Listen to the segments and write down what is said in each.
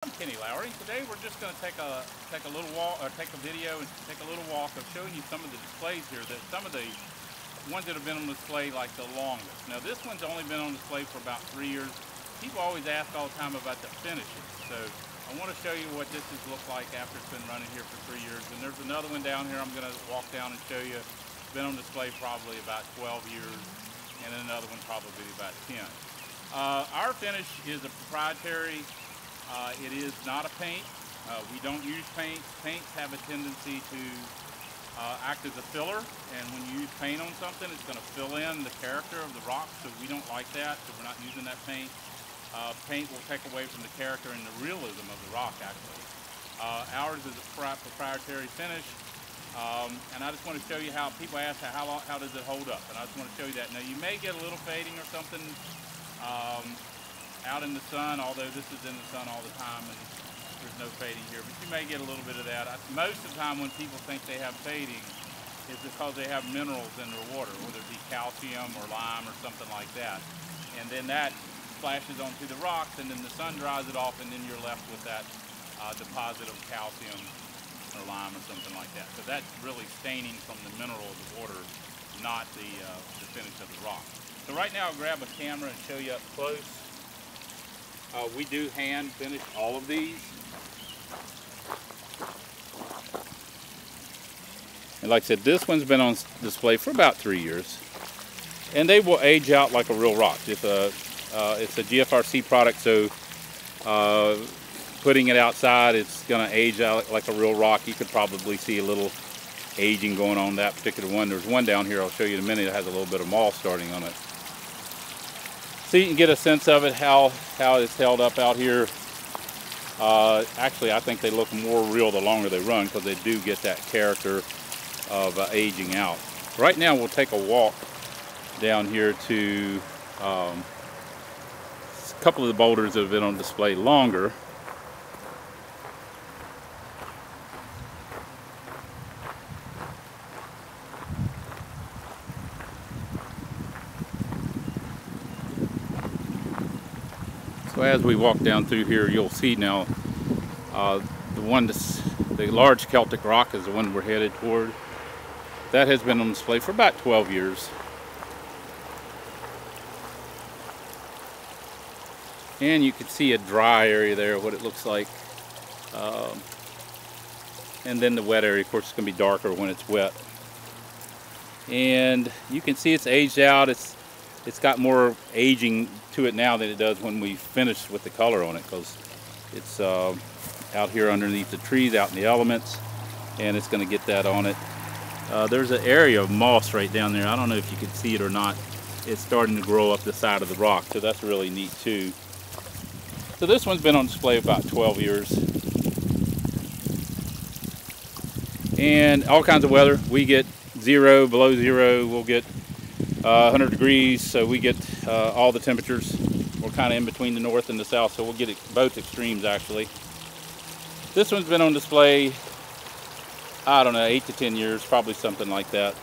I'm Kenny Lowry. Today we're just going to take a little walk, or take a video and take a little walk of showing you some of the displays here. That some of the ones that have been on display like the longest. Now this one's only been on display for about 3 years. People always ask all the time about the finishes, so I want to show you what this has looked like after it's been running here for 3 years. And there's another one down here I'm going to walk down and show you. It's been on display probably about 12 years, and then another one probably about 10. Our finish is a proprietary. It is not a paint. We don't use paint. Paints have a tendency to act as a filler, and when you use paint on something, it's going to fill in the character of the rock, so we don't like that, so we're not using that paint. Paint will take away from the character and the realism of the rock, actually. Ours is a proprietary finish, and I just want to show you how people ask how does it hold up, and I just want to show you that. Now you may get a little fading or something out in the sun, although this is in the sun all the time and there's no fading here, but you may get a little bit of that. Most of the time when people think they have fading, it's because they have minerals in their water, whether it be calcium or lime or something like that. And then that splashes onto the rocks, and then the sun dries it off, and then you're left with that deposit of calcium or lime or something like that. So that's really staining from the mineral of the water, not the finish of the rock. So right now I'll grab a camera and show you up close. We do hand finish all of these. And like I said, this one's been on display for about 3 years. And they will age out like a real rock. It's a GFRC product, so putting it outside, it's going to age out like a real rock. You could probably see a little aging going on that particular one. There's one down here I'll show you in a minute that has a little bit of moss starting on it. So you can get a sense of it, how it's held up out here. Actually, I think they look more real the longer they run, because they do get that character of aging out. Right now we'll take a walk down here to a couple of the boulders that have been on display longer. So as we walk down through here, you'll see now the large Celtic rock is the one we're headed toward. That has been on display for about 12 years. And you can see a dry area there, what it looks like. And then the wet area, of course, it's going to be darker when it's wet. And you can see it's aged out. It's got more aging to it now than it does when we finished with the color on it, because it's out here underneath the trees, out in the elements, and it's going to get that on it. There's an area of moss right down there. I don't know if you can see it or not. It's starting to grow up the side of the rock, so that's really neat too. So this one's been on display about 12 years. And all kinds of weather. We get 0, below 0, we'll get 100 degrees, so we get all the temperatures. We're kind of in between the north and the south, so we'll get both extremes actually. This one's been on display, I don't know, 8 to 10 years, probably something like that.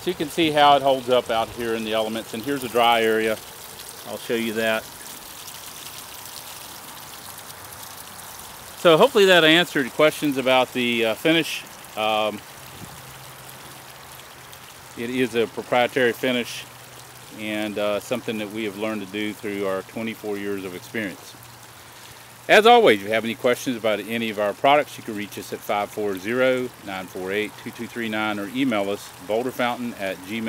So you can see how it holds up out here in the elements, and here's a dry area. I'll show you that. So hopefully that answered questions about the finish. It is a proprietary finish, and something that we have learned to do through our 24 years of experience. As always, if you have any questions about any of our products, you can reach us at 540-948-2239 or email us boulderfountain@gmail.com.